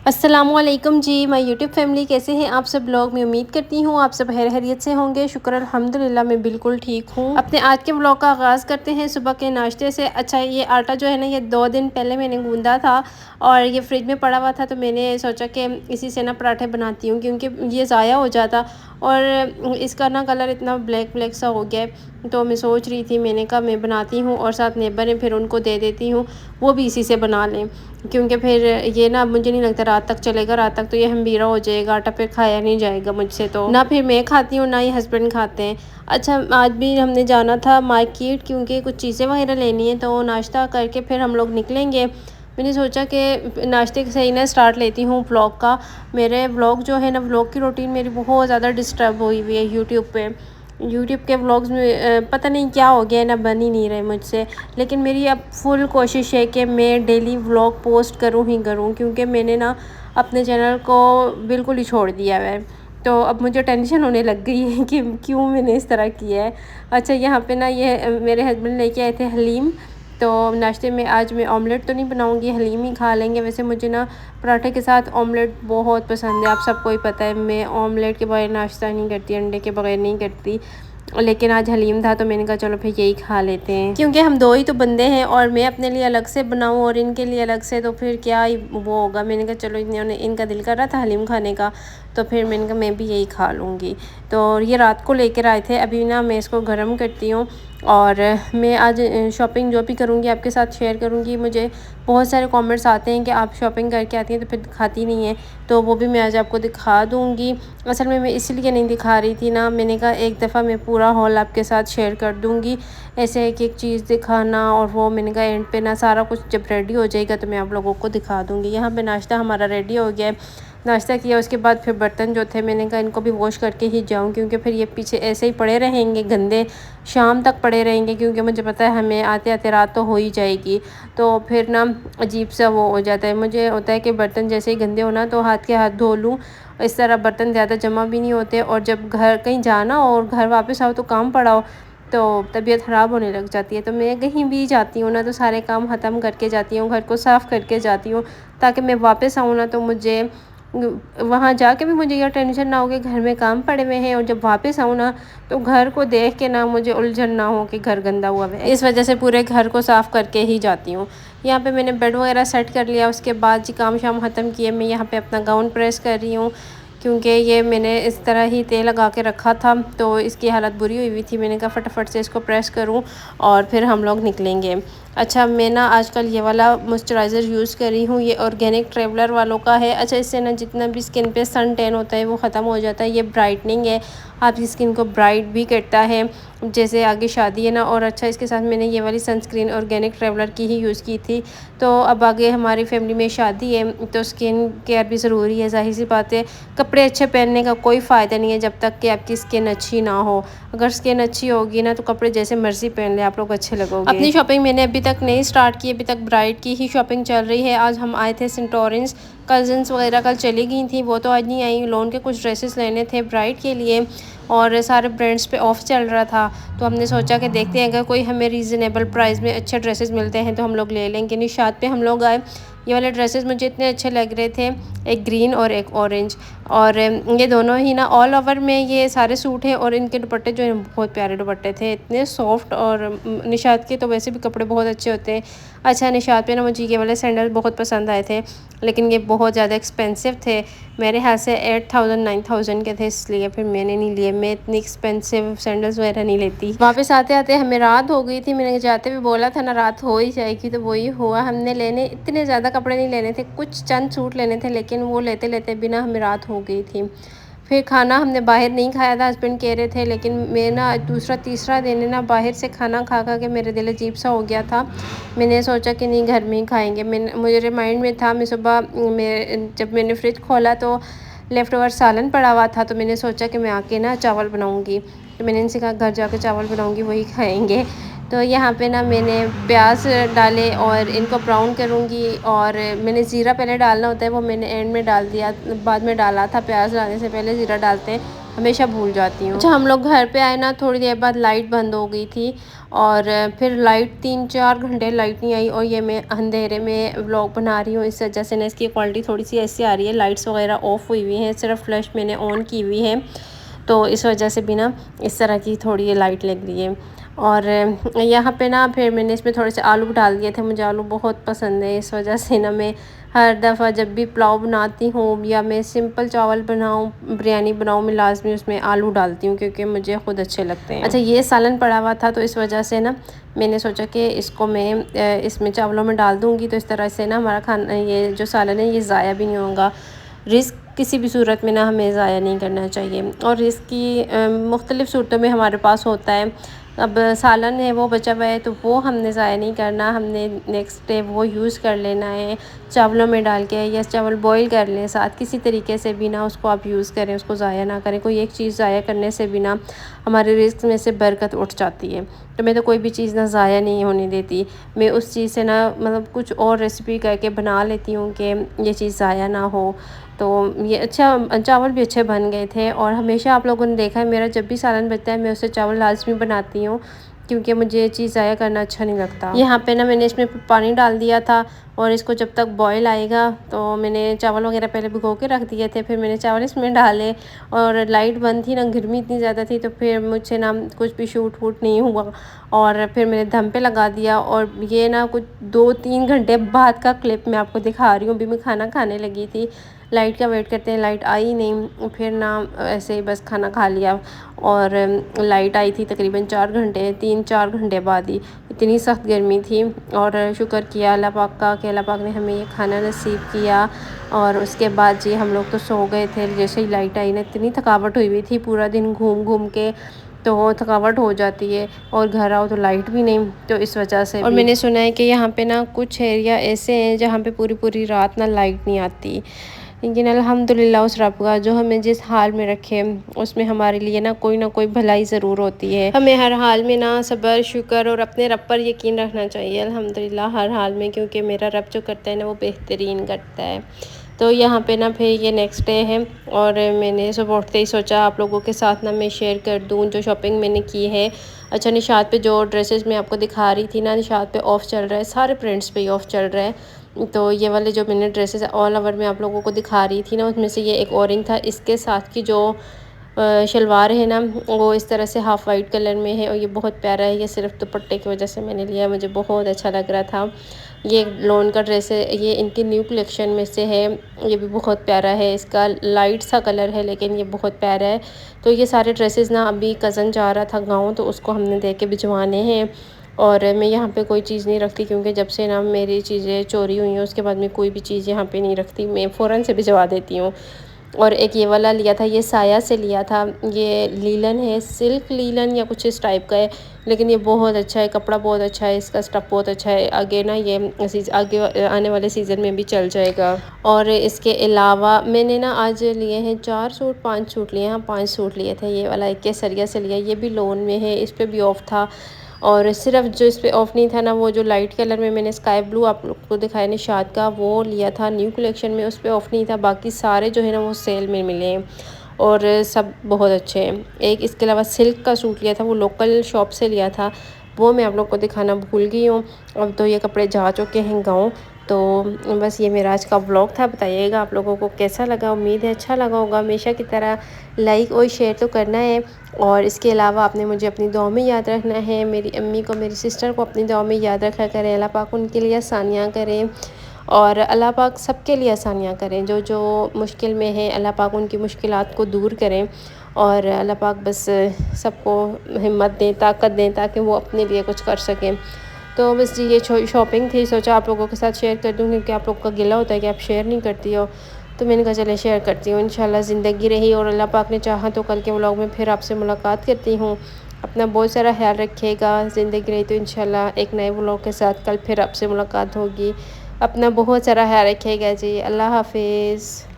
अस्सलामुअलैकुम जी, my YouTube family, कैसे हैं आप सब लोग। मैं उम्मीद करती हूँ आप सब खैरियत से होंगे। शुक्र अल्हम्दुलिल्लाह, मैं बिल्कुल ठीक हूँ। अपने आज के ब्लॉग का आगाज़ करते हैं सुबह के नाश्ते से। अच्छा, ये आटा जो है ना, ये 2 दिन पहले मैंने गूंदा था और ये फ्रिज में पड़ा हुआ था, तो मैंने सोचा कि इसी से ना पराठे बनाती हूँ, क्योंकि ये ज़ाया हो जाता और इसका ना कलर इतना ब्लैक ब्लैक सा हो गया है। तो मैं सोच रही थी, मैंने कहा मैं बनाती हूँ और साथ नेबर है, फिर उनको दे देती हूँ, वो भी इसी से बना लें, क्योंकि फिर ये ना मुझे नहीं लगता रात तक चलेगा। रात तक तो ये हमीरा हो जाएगा, आटा फिर खाया नहीं जाएगा मुझसे, तो ना फिर मैं खाती हूँ ना ही हस्बैंड खाते हैं। अच्छा, आज भी हमने जाना था मार्केट, क्योंकि कुछ चीज़ें वगैरह लेनी है, तो नाश्ता करके फिर हम लोग निकलेंगे। मैंने सोचा कि नाश्ते से ही ना स्टार्ट लेती हूँ व्लॉग का। मेरे व्लॉग जो है ना, व्लॉग की रूटीन मेरी बहुत ज़्यादा डिस्टर्ब हुई है यूट्यूब के व्लॉग्स में पता नहीं क्या हो गया है ना, बन ही नहीं रहे मुझसे। लेकिन मेरी अब फुल कोशिश है कि मैं डेली व्लॉग पोस्ट करूँ ही करूँ, क्योंकि मैंने ना अपने चैनल को बिल्कुल ही छोड़ दिया है। तो अब मुझे टेंशन होने लग गई है कि क्यों मैंने इस तरह किया है। अच्छा, यहाँ पे ना ये मेरे हस्बैंड लेके आए थे हलीम, तो नाश्ते में आज मैं ऑमलेट तो नहीं बनाऊँगी, हलीम ही खा लेंगे। वैसे मुझे ना पराठे के साथ ऑमलेट बहुत पसंद है, आप सबको ही पता है। मैं ऑमलेट के बगैर नाश्ता नहीं करती, अंडे के बगैर नहीं करती। लेकिन आज हलीम था, तो मैंने कहा चलो फिर यही खा लेते हैं, क्योंकि हम दो ही तो बंदे हैं और मैं अपने लिए अलग से बनाऊं और इनके लिए अलग से, तो फिर क्या ही वो होगा। मैंने कहा चलो, इन्होंने इनका दिल कर रहा था हलीम खाने का, तो फिर मैंने कहा मैं भी यही खा लूँगी। तो ये रात को लेकर आए थे, अभी ना मैं इसको गर्म करती हूँ और मैं आज शॉपिंग जो भी करूँगी आपके साथ शेयर करूँगी। मुझे बहुत सारे कमेंट्स आते हैं कि आप शॉपिंग करके आती हैं तो फिर दिखाती नहीं है, तो वो भी मैं आज आपको दिखा दूँगी। असल में मैं इसलिए नहीं दिखा रही थी ना, मैंने कहा एक दफ़ा मैं पूरा हॉल आपके साथ शेयर कर दूँगी, ऐसे एक एक चीज़ दिखाना। और वो मैंने कहा एंड पे ना सारा कुछ जब रेडी हो जाएगा तो मैं आप लोगों को दिखा दूँगी। यहाँ पे नाश्ता हमारा रेडी हो गया है। नाश्ता किया, उसके बाद फिर बर्तन जो थे मैंने कहा इनको भी वॉश करके ही जाऊँ, क्योंकि फिर ये पीछे ऐसे ही पड़े रहेंगे गंदे, शाम तक पड़े रहेंगे, क्योंकि मुझे पता है हमें आते आते रात तो हो ही जाएगी। तो फिर ना अजीब सा वो हो जाता है, मुझे होता है कि बर्तन जैसे ही गंदे हो ना तो हाथ के हाथ धो लूँ। इस तरह बर्तन ज़्यादा जमा भी नहीं होते, और जब घर कहीं जाना और घर वापस आओ तो काम पड़ा हो तो तबीयत ख़राब होने लग जाती है। तो मैं कहीं भी जाती हूँ ना तो सारे काम ख़त्म करके जाती हूँ, घर को साफ़ करके जाती हूँ, ताकि मैं वापस आऊँ ना तो मुझे वहाँ जाके भी मुझे यह टेंशन ना हो कि घर में काम पड़े हुए हैं, और जब वापस आऊँ ना तो घर को देख के ना मुझे उलझन ना हो कि घर गंदा हुआ है। इस वजह से पूरे घर को साफ़ करके ही जाती हूँ। यहाँ पे मैंने बेड वगैरह सेट कर लिया, उसके बाद जी काम शाम ख़त्म किए, मैं यहाँ पे अपना गाउन प्रेस कर रही हूँ, क्योंकि ये मैंने इस तरह ही तेल लगा के रखा था तो इसकी हालत बुरी हुई थी। मैंने कहा फटाफट से इसको प्रेस करूँ और फिर हम लोग निकलेंगे। अच्छा, मैं ना आजकल ये वाला मॉइस्चराइज़र यूज़ कर रही हूँ, ये ऑर्गेनिक ट्रैवलर वालों का है। अच्छा, इससे ना जितना भी स्किन पे सन टैन होता है वो ख़त्म हो जाता है। ये ब्राइटनिंग है, आपकी स्किन को ब्राइट भी करता है, जैसे आगे शादी है ना। और अच्छा, इसके साथ मैंने ये वाली सनस्क्रीन ऑर्गेनिक ट्रैवलर की ही यूज़ की थी। तो अब आगे हमारी फैमिली में शादी है तो स्किन केयर भी ज़रूरी है, ज़ाहिर सी बात है। कपड़े अच्छे पहनने का कोई फ़ायदा नहीं है जब तक कि आपकी स्किन अच्छी ना हो। अगर स्किन अच्छी होगी ना तो कपड़े जैसे मर्ज़ी पहन ले आप लोग अच्छे लगोगे। अपनी शॉपिंग मैंने अभी तक नहीं स्टार्ट की, अभी तक ब्राइड की ही शॉपिंग चल रही है। आज हम आए थे सेंटोरेंस, कज़न्स वगैरह कल चली गई थी, वो तो आज नहीं आई। लोन के कुछ ड्रेसेस लेने थे ब्राइड के लिए और सारे ब्रांड्स पे ऑफ़ चल रहा था, तो हमने सोचा कि देखते हैं अगर कोई हमें रीज़नेबल प्राइस में अच्छे ड्रेसेस मिलते हैं तो हम लोग ले लेंगे। निशात पे हम लोग आए, ये वाले ड्रेसेस मुझे इतने अच्छे लग रहे थे, एक ग्रीन और एक ऑरेंज, और ये दोनों ही ना ऑल ओवर में ये सारे सूट हैं। और इनके दुपट्टे जो हैं बहुत प्यारे दुपट्टे थे, इतने सॉफ्ट, और निशात के तो वैसे भी कपड़े बहुत अच्छे होते हैं। अच्छा, निशात पे ना मुझे ये वाले सैंडल बहुत पसंद आए थे, लेकिन ये बहुत ज़्यादा एक्सपेंसिव थे, मेरे ख्याल से 8000 9000 के थे, इसलिए फिर मैंने नहीं लिए। मैं इतनी एक्सपेंसिव सैंडल्स वगैरह नहीं लेती। वापस आते आते हमें रात हो गई थी, मैंने जाते हुए बोला था ना रात हो ही जाएगी, तो वही हुआ। हमने लेने इतने ज़्यादा कपड़े नहीं लेने थे, कुछ चंद सूट लेने थे, लेकिन वो लेते लेते बिना हमें रात हो गई थी। फिर खाना हमने बाहर नहीं खाया था, हस्बैंड कह रहे थे, लेकिन मैं ना दूसरा तीसरा दिन ना बाहर से खाना खा खा के मेरे दिल अजीब सा हो गया था। मैंने सोचा कि नहीं, घर में ही खाएंगे। मुझे माइंड में था, मैं सुबह जब मैंने फ्रिज खोला तो लेफ़्ट ओवर सालन पड़ा हुआ था, तो मैंने सोचा कि मैं आके ना चावल बनाऊँगी, तो मैंने इनसे कहा घर जाके चावल बनाऊँगी, वही खाएँगे। तो यहाँ पे ना मैंने प्याज डाले और इनको ब्राउन करूँगी, और मैंने ज़ीरा पहले डालना होता है, वो मैंने एंड में डाल दिया, बाद में डाला था। प्याज डालने से पहले ज़ीरा डालते हैं, हमेशा भूल जाती हूँ। अच्छा, हम लोग घर पे आए ना, थोड़ी देर बाद लाइट बंद हो गई थी और फिर लाइट 3-4 घंटे लाइट नहीं आई और ये मैं अंधेरे में व्लॉग बना रही हूँ। इस वजह से ना इसकी क्वालिटी थोड़ी सी ऐसी आ रही है। लाइट्स वगैरह ऑफ हुई हुई हैं, सिर्फ फ्लैश मैंने ऑन की हुई है, तो इस वजह से भी ना इस तरह की थोड़ी ये लाइट लग रही है। और यहाँ पे ना फिर मैंने इसमें थोड़े से आलू डाल दिए थे, मुझे आलू बहुत पसंद है। इस वजह से ना मैं हर दफ़ा जब भी पुलाव बनाती हूँ या मैं सिंपल चावल बनाऊँ, बिरयानी बनाऊँ, मैं लाजमी उसमें आलू डालती हूँ क्योंकि मुझे ख़ुद अच्छे लगते हैं। अच्छा, ये सालन पड़ा हुआ था तो इस वजह से ना मैंने सोचा कि इसको मैं इसमें चावलों में डाल दूँगी, तो इस तरह से ना हमारा खाना, ये जो सालन है ये ज़ाया भी नहीं होगा। रिस्क किसी भी सूरत में ना हमें ज़ाया नहीं करना चाहिए और रिस्क की मुख्तलिफ़ सूरतों में हमारे पास होता है। अब सालन है वो बचा हुआ है तो वो हमने ज़ाया नहीं करना, हमने नेक्स्ट डे वो यूज़ कर लेना है चावलों में डाल के, या चावल बॉईल कर लें साथ, किसी तरीके से भी ना उसको आप यूज़ करें, उसको ज़ाया ना करें। कोई एक चीज़ ज़ाया करने से भी ना हमारे रिस्क में से बरकत उठ जाती है। तो मैं तो कोई भी चीज़ ना ज़ाया नहीं होने देती, मैं उस चीज़ से ना मतलब कुछ और रेसिपी करके बना लेती हूँ कि ये चीज़ ज़ाया ना हो। तो ये अच्छा, चावल भी अच्छे बन गए थे और हमेशा आप लोगों ने देखा है मेरा जब भी सालन बचता है मैं उससे चावल लाजमी बनाती हूँ क्योंकि मुझे ये चीज़ ज़ाया करना अच्छा नहीं लगता। यहाँ पे ना मैंने इसमें पानी डाल दिया था और इसको जब तक बॉईल आएगा तो मैंने चावल वगैरह पहले भिगो के रख दिए थे, फिर मैंने चावल इसमें डाले और लाइट बंद थी ना, गर्मी इतनी ज़्यादा थी तो फिर मुझसे ना कुछ भी शूट वूट नहीं हुआ और फिर मैंने दम पे लगा दिया। और ये ना कुछ 2-3 घंटे बाद का क्लिप मैं आपको दिखा रही हूँ। अभी मैं खाना खाने लगी थी, लाइट का वेट करते हैं, लाइट आई नहीं, फिर ना ऐसे ही बस खाना खा लिया और लाइट आई थी तकरीबन 4 घंटे, 3-4 घंटे बाद ही। इतनी सख्त गर्मी थी और शुक्र किया अल्लाह पाक का कि अल्लाह पाक ने हमें ये खाना नसीब किया। और उसके बाद जी हम लोग तो सो गए थे। जैसे ही लाइट आई ना, इतनी थकावट हुई हुई थी, पूरा दिन घूम घूम के तो थकावट हो जाती है और घर आओ तो लाइट भी नहीं, तो इस वजह से। और मैंने सुना है कि यहाँ पे ना कुछ एरिया ऐसे हैं जहाँ पे पूरी पूरी रात ना लाइट नहीं आती, लेकिन अल्हम्दुलिल्लाह उस रब का जो हमें जिस हाल में रखे उसमें हमारे लिए ना कोई भलाई ज़रूर होती है। हमें हर हाल में ना सब्र, शुक्र और अपने रब पर यकीन रखना चाहिए अल्हम्दुलिल्लाह हर हाल में, क्योंकि मेरा रब जो करता है ना वो बेहतरीन करता है। तो यहाँ पे ना फिर ये नेक्स्ट डे है और मैंने सुबह उठते ही सोचा आप लोगों के साथ ना मैं शेयर कर दूँ जो शॉपिंग मैंने की है। अच्छा, निशात पे जो ड्रेसेस मैं आपको दिखा रही थी ना, निशात पे ऑफ़ चल रहा है, सारे प्रिंट्स पे ही ऑफ़ चल रहा है। तो ये वाले जो मैंने ड्रेसेस ऑल ओवर में आप लोगों को दिखा रही थी ना, उसमें से ये एक ऑरेंज था। इसके साथ की जो शलवार है ना वो इस तरह से हाफ़ वाइट कलर में है और ये बहुत प्यारा है। ये सिर्फ दुपट्टे की वजह से मैंने लिया, मुझे बहुत अच्छा लग रहा था। ये लोन का ड्रेस है, ये इनकी न्यू कलेक्शन में से है, ये भी बहुत प्यारा है। इसका लाइट सा कलर है लेकिन ये बहुत प्यारा है। तो ये सारे ड्रेसेस ना अभी कज़न जा रहा था गाँव तो उसको हमने दे के भिजवाने हैं। और मैं यहाँ पे कोई चीज़ नहीं रखती क्योंकि जब से ना मेरी चीज़ें चोरी हुई हैं उसके बाद मैं कोई भी चीज़ यहाँ पे नहीं रखती, मैं फ़ौरन से भिजवा देती हूँ। और एक ये वाला लिया था, ये साया से लिया था, ये लीलन है, सिल्क लीलन या कुछ इस टाइप का है, लेकिन ये बहुत अच्छा है, कपड़ा बहुत अच्छा है, इसका स्टफ़ बहुत अच्छा है। आगे ना ये आगे आने वाले सीज़न में भी चल जाएगा। और इसके अलावा मैंने ना आज लिए हैं 4 सूट 5 सूट लिए हैं, 5 सूट लिए थे। ये वाला एक केसरिया से लिया, ये भी लोन में है, इस पर भी ऑफ़ था। और सिर्फ जो इस पे ऑफ़ नहीं था ना, वो जो लाइट कलर में मैंने स्काई ब्लू आप लोग को दिखाया निशात का, वो लिया था न्यू कलेक्शन में, उस पे ऑफ़ नहीं था। बाकी सारे जो है ना वो सेल में मिले हैं और सब बहुत अच्छे हैं। एक इसके अलावा सिल्क का सूट लिया था, वो लोकल शॉप से लिया था, वो मैं आप लोग को दिखाना भूल गई हूँ। अब तो ये कपड़े जा चुके हैं गाँव। तो बस ये मेरा आज का व्लॉग था। बताइएगा आप लोगों को कैसा लगा, उम्मीद है अच्छा लगा होगा। हमेशा की तरह लाइक और शेयर तो करना है और इसके अलावा आपने मुझे अपनी दुआ में याद रखना है। मेरी अम्मी को, मेरी सिस्टर को अपनी दुआ में याद रखा करें। अल्लाह पाक उनके लिए आसानियाँ करें और अल्लाह पाक सबके लिए आसानियाँ करें। जो जो मुश्किल में है अल्लाह पाक उनकी मुश्किलात को दूर करें और अल्लाह पाक बस सबको हिम्मत दें, ताकत दें ताकि वो अपने लिए कुछ कर सकें। तो बस जी ये शॉपिंग थी, सोचा आप लोगों के साथ शेयर कर दूँ क्योंकि आप लोग का गिला होता है कि आप शेयर नहीं करती हो, तो मैंने कहा चले शेयर करती हूँ। इंशाल्लाह ज़िंदगी रही और अल्लाह पाक ने चाहा तो कल के व्लॉग में फिर आपसे मुलाकात करती हूँ। अपना बहुत सारा ख्याल रखिएगा। ज़िंदगी रही तो इंशाल्लाह एक नए व्लॉग के साथ कल फिर आपसे मुलाकात होगी। अपना बहुत सारा ख्याल रखिएगा जी। अल्लाह हाफिज़।